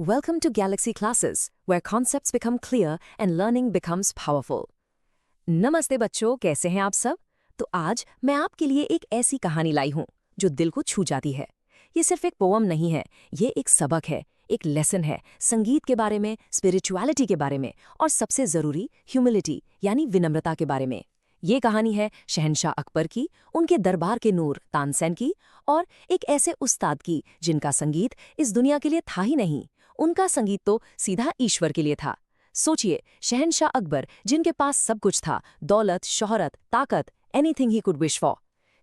Welcome to Galaxy Classes, where concepts become clear and learning becomes powerful. नमस्ते बच्चों, कैसे हैं आप सब? तो आज मैं आपके लिए एक ऐसी कहानी लाई हूं जो दिल को छू जाती है। ये सिर्फ एक पोएम नहीं है, ये एक सबक है, एक लेसन है, संगीत के बारे में, स्पिरिचुअलिटी के बारे में और सबसे जरूरी ह्यूमिलिटी यानी विनम्रता के बारे में। ये कहानी है शहंशाह अकबर की, उनके दरबार के नूर तानसेन की और एक ऐसे उस्ताद की जिनका संगीत इस दुनिया के लिए था ही नहीं, उनका संगीत तो सीधा ईश्वर के लिए था। सोचिए, शहंशाह अकबर जिनके पास सब कुछ था, दौलत, शोहरत, ताकत, anything he could wish for,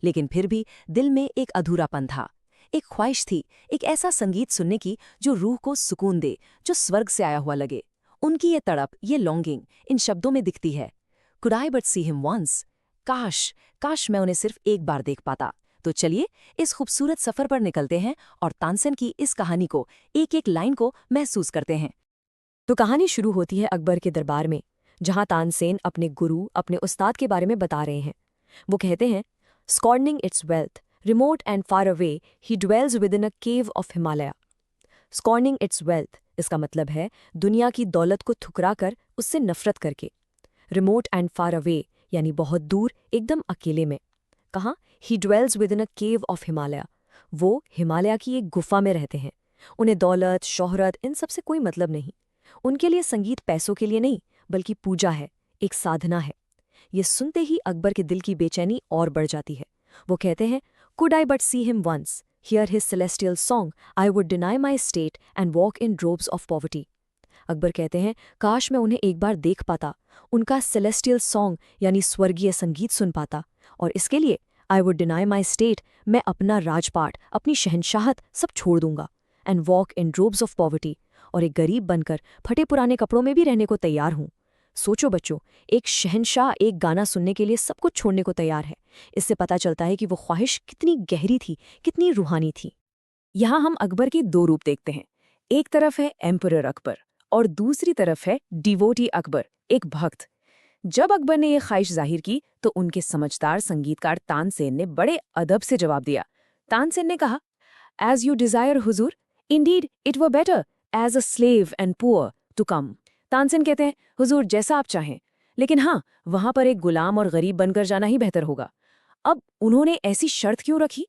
लेकिन फिर भी दिल में एक अधूरापन था, एक ख्वाहिश थी, एक ऐसा संगीत सुनने की जो रूह को सुकून दे, जो स्वर्ग से आया हुआ लगे। उनकी ये तड़प, ये लॉन्गिंग इन शब्दों में दिखती है। Could I but see him once? काश मैं उन्हें सिर्फ एक बार देख पाता। तो चलिए इस खूबसूरत सफर पर निकलते हैं और तानसेन की इस कहानी को, एक एक लाइन को महसूस करते हैं। तो कहानी शुरू होती है अकबर के दरबार में, जहां तानसेन अपने गुरु, अपने उस्ताद के बारे में बता रहे हैं। वो कहते हैं, scorning its wealth, remote and far away, he dwells within a cave of Himalaya. Scorning its wealth, इसका मतलब है दुनिया की दौलत को ठुकरा कर, उससे नफरत करके। रिमोट एंड फार अवे यानी बहुत दूर, एकदम अकेले में। कहाँ? He dwells within a cave of Himalaya, वो हिमालय की एक गुफा में रहते हैं। उन्हें दौलत, शोहरत इन सब से कोई मतलब नहीं। उनके लिए संगीत पैसों के लिए नहीं, बल्कि पूजा है, एक साधना है। ये सुनते ही अकबर के दिल की बेचैनी और बढ़ जाती है। वो कहते हैं, could I but see him once, hear his celestial song, I would deny my state and walk in robes of poverty. Akbar कहते हैं, काश मैं उन्हें एक बार देख पाता, उनका सेलेस्टियल सॉन्ग यानी स्वर्गीय संगीत सुन पाता, और इसके लिए I would deny my state, मैं अपना राजपाट, अपनी शहंशाहत सब छोड़ दूंगा, and walk in robes of poverty, और एक गरीब बनकर फटे पुराने कपड़ों में भी रहने को तैयार हूं। सोचो बच्चों, एक शहंशाह एक गाना सुनने के लिए सब कुछ छोड़ने को तैयार है। इससे पता चलता है कि वो ख्वाहिश कितनी गहरी थी, कितनी रूहानी थी। यहाँ हम अकबर के दो रूप देखते हैं। एक तरफ है एम्परर अकबर और दूसरी तरफ है डिवोटी अकबर, एक भक्त। जब अकबर ने यह ख्वाहिश जाहिर की तो उनके समझदार संगीतकार तानसेन ने बड़े अदब से जवाब दिया। तानसेन ने कहा, एज यू डिजायर हुजूर, indeed it were better as a slave and poor to come. Tansen कहते हैं, हुजूर जैसा आप चाहें, लेकिन हाँ, वहां पर एक गुलाम और गरीब बनकर जाना ही बेहतर होगा। अब उन्होंने ऐसी शर्त क्यों रखी?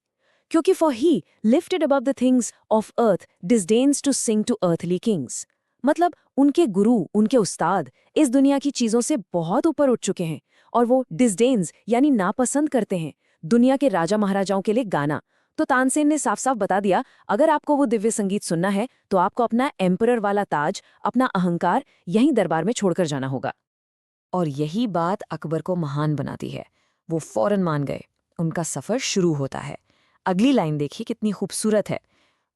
क्योंकि for he lifted above the things of earth disdains to sing to earthly kings. मतलब उनके गुरु, उनके उस्ताद इस दुनिया की चीजों से बहुत ऊपर उठ चुके हैं और वो डिस्डेन्स यानी नापसंद करते हैं दुनिया के राजा महाराजाओं के लिए गाना। तो तानसेन ने साफ साफ बता दिया, अगर आपको वो दिव्य संगीत सुनना है तो आपको अपना एम्परर वाला ताज, अपना अहंकार यहीं दरबार में छोड़कर जाना होगा। और यही बात अकबर को महान बनाती है। वो फौरन मान गए। उनका सफर शुरू होता है। अगली लाइन देखिए कितनी खूबसूरत है।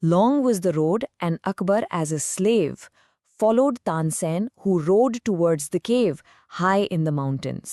Long was the road and Akbar as a slave followed Tansen who rode towards the cave high in the mountains.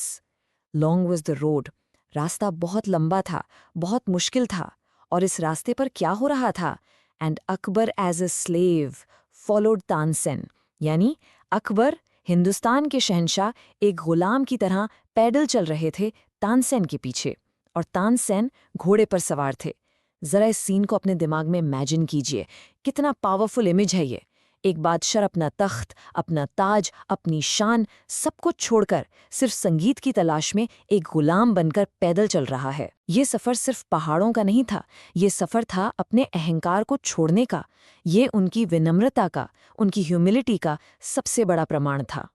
Long was the road. रास्ता बहुत लंबा था, बहुत मुश्किल था, और इस रास्ते पर क्या हो रहा था? And Akbar as a slave followed Tansen, यानी अकबर हिंदुस्तान के शहंशाह एक गुलाम की तरह पैदल चल रहे थे तानसेन के पीछे, और तानसेन घोड़े पर सवार थे। जरा इस सीन को अपने दिमाग में इमेजिन कीजिए, कितना पावरफुल इमेज है ये। एक बादशाह अपना तख्त, अपना ताज, अपनी शान सब कुछ छोड़कर सिर्फ संगीत की तलाश में एक गुलाम बनकर पैदल चल रहा है। ये सफर सिर्फ पहाड़ों का नहीं था, ये सफर था अपने अहंकार को छोड़ने का। ये उनकी विनम्रता का, उनकी ह्यूमिलिटी का सबसे बड़ा प्रमाण था।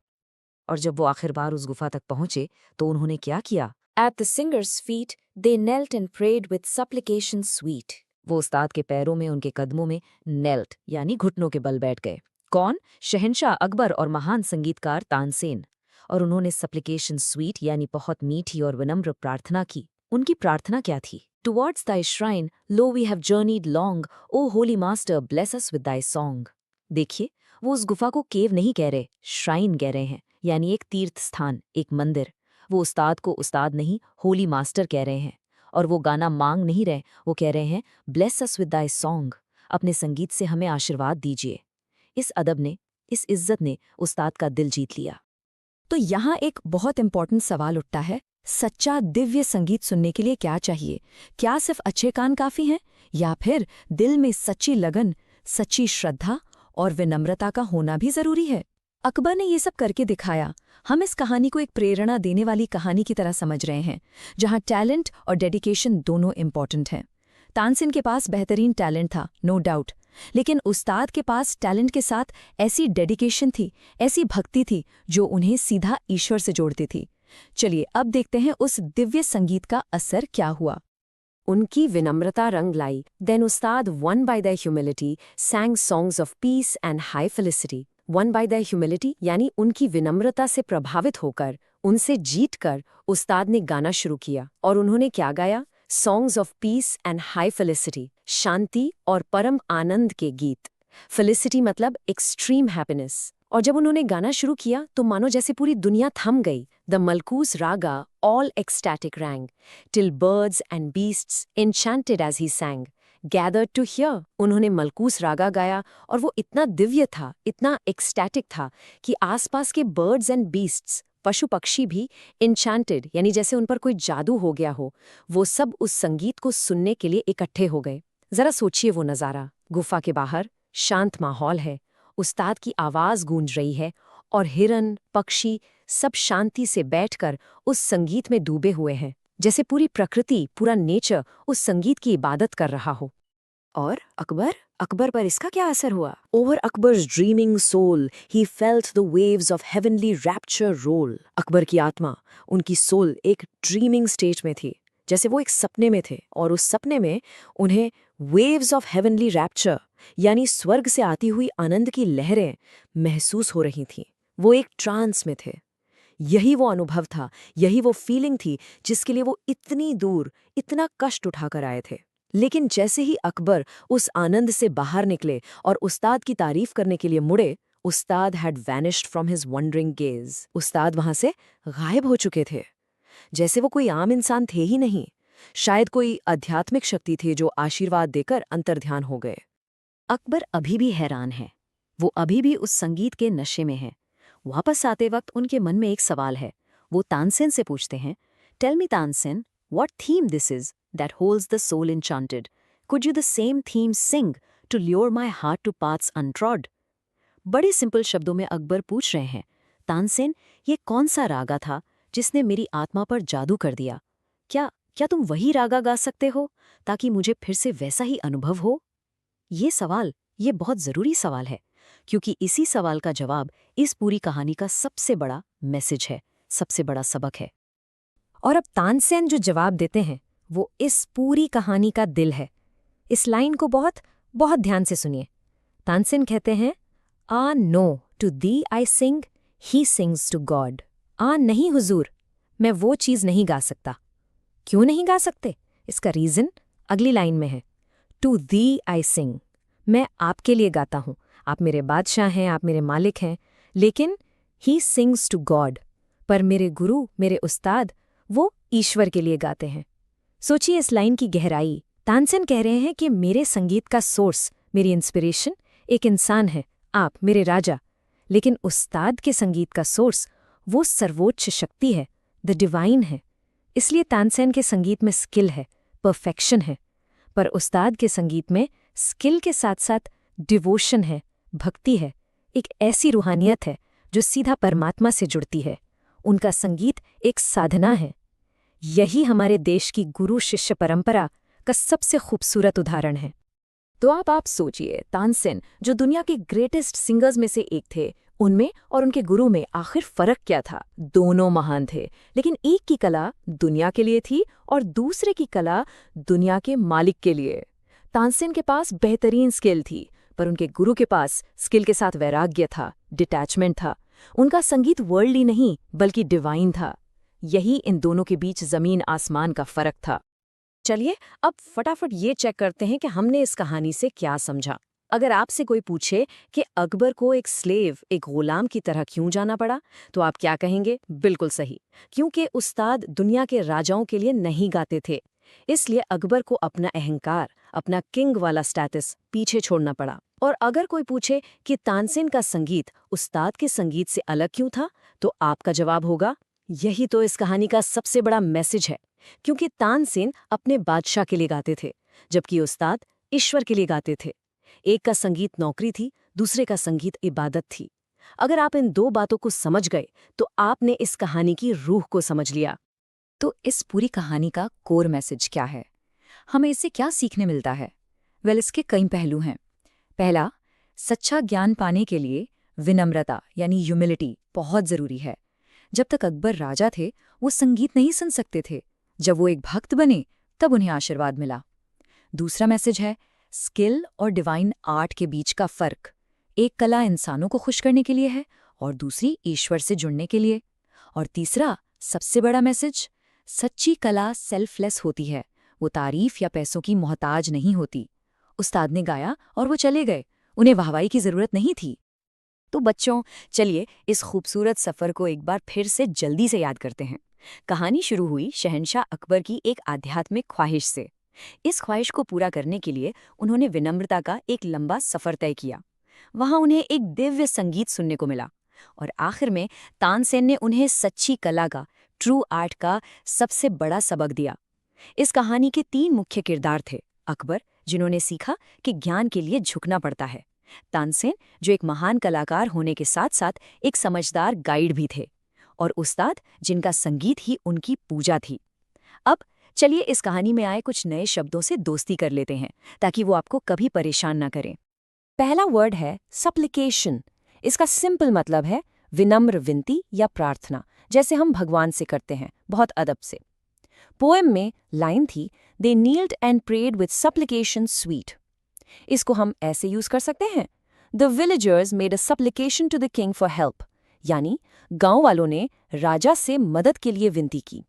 और जब वो आखिर बार उस गुफा तक पहुंचे तो उन्होंने क्या किया? At the singer's feet, they knelt and prayed with supplication sweet. वो उस्ताद के पैरों में, उनके कदमों में नेल्ट यानी घुटनों के बल बैठ गए। कौन? शहंशाह अकबर और महान संगीतकार तानसेन। और उन्होंने सप्लिकेशन स्वीट यानी बहुत मीठी और विनम्र प्रार्थना की। उनकी प्रार्थना क्या थी? Towards thy shrine, lo we have journeyed long, O holy master, bless us with thy song. देखिए, वो उस गुफा को केव नहीं कह रहे, श्राइन कह रहे हैं, यानी एक तीर्थ स्थान, एक मंदिर। वो उस्ताद को उस्ताद नहीं, होली मास्टर कह रहे हैं। और वो गाना मांग नहीं रहे, वो कह रहे हैं, bless us with thy song, अपने संगीत से हमें आशीर्वाद दीजिए। इस अदब ने, इस इज्जत ने उस्ताद का दिल जीत लिया। तो यहाँ एक बहुत इंपॉर्टेंट सवाल उठता है, सच्चा दिव्य संगीत सुनने के लिए क्या चाहिए? क्या सिर्फ अच्छे कान काफी हैं, या फिर दिल में सच्ची लगन, सच्ची श्रद्धा और विनम्रता का होना भी जरूरी है। अकबर ने ये सब करके दिखाया। हम इस कहानी को एक प्रेरणा देने वाली कहानी की तरह समझ रहे हैं, जहां टैलेंट और डेडिकेशन दोनों इम्पॉर्टेंट हैं। तानसेन के पास बेहतरीन टैलेंट था, नो डाउट, लेकिन उस्ताद के पास टैलेंट के साथ ऐसी डेडिकेशन थी, ऐसी भक्ति थी जो उन्हें सीधा ईश्वर से जोड़ती थी। चलिए अब देखते हैं उस दिव्य संगीत का असर क्या हुआ। उनकी विनम्रता रंग लाई। Then Ustad one by the humility सैंग songs of peace and high felicity. One by the humility यानी उनकी विनम्रता से प्रभावित होकर, उनसे जीतकर उस्ताद ने गाना शुरू किया। और उन्होंने क्या गाया? Songs of peace and high felicity, शांति और परम आनंद के गीत। फेलिसिटी मतलब एक्सट्रीम हैप्पीनेस। और जब उन्होंने गाना शुरू किया तो मानो जैसे पूरी दुनिया थम गई। The Malkauns raga all ecstatic rang till birds and beasts enchanted as he sang gathered to hear. उन्होंने मलकूस रागा गाया और वो इतना दिव्य था, इतना एक्सटैटिक था कि आसपास के बर्ड्स एंड बीस्ट्स, पशु पक्षी भी एन्चेंटेड यानी जैसे उन पर कोई जादू हो गया हो, वो सब उस संगीत को सुनने के लिए इकट्ठे हो गए। जरा सोचिए वो नज़ारा। गुफा के बाहर शांत माहौल है, उस्ताद की आवाज गूंज रही है और हिरन, पक्षी सब शांति से बैठकर उस संगीत में डूबे हुए हैं, जैसे पूरी प्रकृति, पूरा नेचर उस संगीत की इबादत कर रहा हो। और अकबर पर इसका क्या असर हुआ? Over Akbar's dreaming soul he felt the waves of heavenly rapture roll. Akbar की आत्मा, उनकी सोल एक ड्रीमिंग स्टेट में थी, जैसे वो एक सपने में थे, और उस सपने में उन्हें वेव्स ऑफ हेवनली रैप्चर यानी स्वर्ग से आती हुई आनंद की लहरें महसूस हो रही थीं। वो एक ट्रांस में थे। यही वो अनुभव था, यही वो फीलिंग थी जिसके लिए वो इतनी दूर, इतना कष्ट उठाकर आए थे। लेकिन जैसे ही अकबर उस आनंद से बाहर निकले और उस्ताद की तारीफ करने के लिए मुड़े, उस्ताद had vanished from his wondering gauge. उस्ताद वहां से गायब हो चुके थे, जैसे वो कोई आम इंसान थे ही नहीं। शायद कोई आध्यात्मिक शक्ति थे जो आशीर्वाद देकर अंतर्ध्यान हो गए। अकबर अभी भी हैरान है, वो अभी भी उस संगीत के नशे में है। वापस आते वक्त उनके मन में एक सवाल है। वो तानसेन से पूछते हैं, tell me Tansen, what theme this is that holds the soul enchanted? Could you the same theme sing to lure my heart to paths untrod? बड़े सिंपल शब्दों में अकबर पूछ रहे हैं, तानसेन, ये कौन सा रागा था जिसने मेरी आत्मा पर जादू कर दिया? क्या तुम वही रागा गा सकते हो ताकि मुझे फिर से वैसा ही अनुभव हो? ये सवाल, ये बहुत ज़रूरी सवाल है, क्योंकि इसी सवाल का जवाब इस पूरी कहानी का सबसे बड़ा मैसेज है, सबसे बड़ा सबक है। और अब तानसेन जो जवाब देते हैं वो इस पूरी कहानी का दिल है। इस लाइन को बहुत बहुत ध्यान से सुनिए। तानसेन कहते हैं, ah no to thee I sing, he sings to God. नहीं हुजूर, मैं वो चीज़ नहीं गा सकता। क्यों नहीं गा सकते? इसका रीज़न अगली लाइन में है। टू दी आई सिंग, मैं आपके लिए गाता हूँ, आप मेरे बादशाह हैं, आप मेरे मालिक हैं। लेकिन ही सिंग्स टू गॉड, पर मेरे गुरु, मेरे उस्ताद, वो ईश्वर के लिए गाते हैं। सोचिए इस लाइन की गहराई। तानसेन कह रहे हैं कि मेरे संगीत का सोर्स, मेरी इंस्पिरेशन एक इंसान है, आप मेरे राजा, लेकिन उस्ताद के संगीत का सोर्स वो सर्वोच्च शक्ति है, द डिवाइन है। इसलिए तानसेन के संगीत में स्किल है, परफेक्शन है, पर उस्ताद के संगीत में स्किल के साथ साथ डिवोशन है, भक्ति है, एक ऐसी रूहानियत है जो सीधा परमात्मा से जुड़ती है। उनका संगीत एक साधना है। यही हमारे देश की गुरु शिष्य परंपरा का सबसे खूबसूरत उदाहरण है। तो आप सोचिए, तानसेन जो दुनिया के ग्रेटेस्ट सिंगर्स में से एक थे, उनमें और उनके गुरु में आखिर फर्क क्या था? दोनों महान थे, लेकिन एक की कला दुनिया के लिए थी और दूसरे की कला दुनिया के मालिक के लिए। तानसेन के पास बेहतरीन स्किल थी, पर उनके गुरु के पास स्किल के साथ वैराग्य था, डिटैचमेंट था। उनका संगीत वर्ल्डली नहीं बल्कि डिवाइन था। यही इन दोनों के बीच जमीन आसमान का फर्क था। चलिए अब फटाफट ये चेक करते हैं कि हमने इस कहानी से क्या समझा। अगर आपसे कोई पूछे कि अकबर को एक स्लेव, एक गुलाम की तरह क्यों जाना पड़ा, तो आप क्या कहेंगे? बिल्कुल सही, क्योंकि उस्ताद दुनिया के राजाओं के लिए नहीं गाते थे। इसलिए अकबर को अपना अहंकार, अपना किंग वाला स्टेटस पीछे छोड़ना पड़ा। और अगर कोई पूछे कि तानसेन का संगीत उस्ताद के संगीत से अलग क्यों था, तो आपका जवाब होगा, यही तो इस कहानी का सबसे बड़ा मैसेज है, क्योंकि तानसेन अपने बादशाह के लिए गाते थे, जबकि उस्ताद ईश्वर के लिए गाते थे। एक का संगीत नौकरी थी, दूसरे का संगीत इबादत थी। अगर आप इन दो बातों को समझ गए तो आपने इस कहानी की रूह को समझ लिया। तो इस पूरी कहानी का कोर मैसेज क्या है? हमें इससे क्या सीखने मिलता है? इसके कई पहलू हैं। पहला, सच्चा ज्ञान पाने के लिए विनम्रता यानी ह्यूमिलिटी बहुत ज़रूरी है। जब तक अकबर राजा थे, वो संगीत नहीं सुन सकते थे। जब वो एक भक्त बने, तब उन्हें आशीर्वाद मिला। दूसरा मैसेज है स्किल और डिवाइन आर्ट के बीच का फ़र्क। एक कला इंसानों को खुश करने के लिए है और दूसरी ईश्वर से जुड़ने के लिए। और तीसरा, सबसे बड़ा मैसेज, सच्ची कला सेल्फलेस होती है। वो तारीफ या पैसों की मोहताज नहीं होती। उस्ताद ने गाया और वो चले गए, उन्हें वाहवाही की जरूरत नहीं थी। तो बच्चों, चलिए इस खूबसूरत सफर को एक बार फिर से जल्दी से याद करते हैं। कहानी शुरू हुई शहंशाह अकबर की एक आध्यात्मिक ख्वाहिश से। इस ख्वाहिश को पूरा करने के लिए उन्होंने विनम्रता का एक लंबा सफर तय किया। वहां उन्हें एक दिव्य संगीत सुनने को मिला और आखिर में तानसेन ने उन्हें सच्ची कला का, ट्रू आर्ट का सबसे बड़ा सबक दिया। इस कहानी के 3 मुख्य किरदार थे। अकबर, जिन्होंने सीखा कि ज्ञान के लिए झुकना पड़ता है। तानसेन, जो एक महान कलाकार होने के साथ साथ एक समझदार गाइड भी थे। और उस्ताद, जिनका संगीत ही उनकी पूजा थी। अब चलिए इस कहानी में आए कुछ नए शब्दों से दोस्ती कर लेते हैं, ताकि वो आपको कभी परेशान ना करें। पहला वर्ड है सप्लिकेशन। इसका सिंपल मतलब है विनम्र विनती या प्रार्थना, जैसे हम भगवान से करते हैं, बहुत अदब से। पोएम में लाइन थी, they kneeled and prayed with supplication sweet. इसको हम ऐसे यूज कर सकते हैं, the villagers made a supplication to the king for help, यानी गांव वालों ने राजा से मदद के लिए विनती की।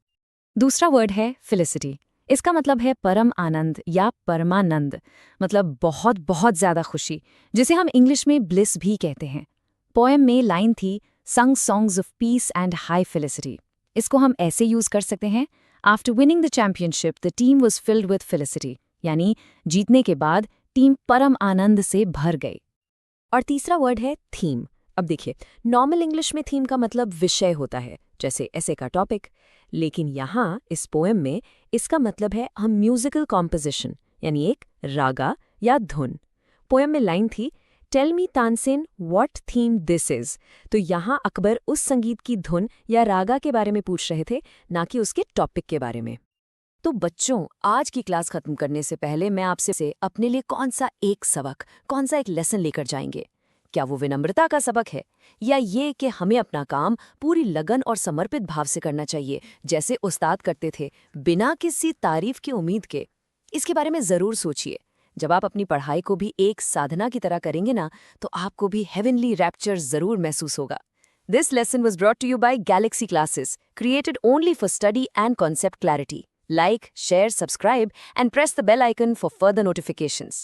दूसरा वर्ड है फेलिसिटी। इसका मतलब है परम आनंद या परमानंद, मतलब बहुत बहुत ज्यादा खुशी, जिसे हम इंग्लिश में ब्लिस भी कहते हैं। पोएम में लाइन थी, संग songs of peace and high felicity. इसको हम ऐसे यूज कर सकते हैं, after winning the championship the team was filled with felicity, यानी जीतने के बाद टीम परम आनंद से भर गई। और तीसरा वर्ड है थीम। अब देखिए, नॉर्मल इंग्लिश में थीम का मतलब विषय होता है, जैसे ऐसे का टॉपिक, लेकिन यहाँ इस पोएम में इसका मतलब है हम म्यूजिकल कॉम्पोजिशन, यानी एक रागा या धुन। पोएम में लाइन थी, tell me Tansen what theme this is. तो यहाँ अकबर उस संगीत की धुन या रागा के बारे में पूछ रहे थे, ना कि उसके टॉपिक के बारे में। तो बच्चों, आज की क्लास खत्म करने से पहले मैं आपसे अपने लिए कौन सा एक लेसन लेकर जाएंगे? क्या वो विनम्रता का सबक है, या ये कि हमें अपना काम पूरी लगन और समर्पित भाव से करना चाहिए, जैसे उस्ताद करते थे, बिना किसी तारीफ की उम्मीद के? इसके बारे में जरूर सोचिए। जब आप अपनी पढ़ाई को भी एक साधना की तरह करेंगे ना, तो आपको भी हेवनली रैप्चर जरूर महसूस होगा। This lesson was brought to you by Galaxy Classes, created only for study and concept clarity. Like, share, subscribe, and press the bell icon for further notifications.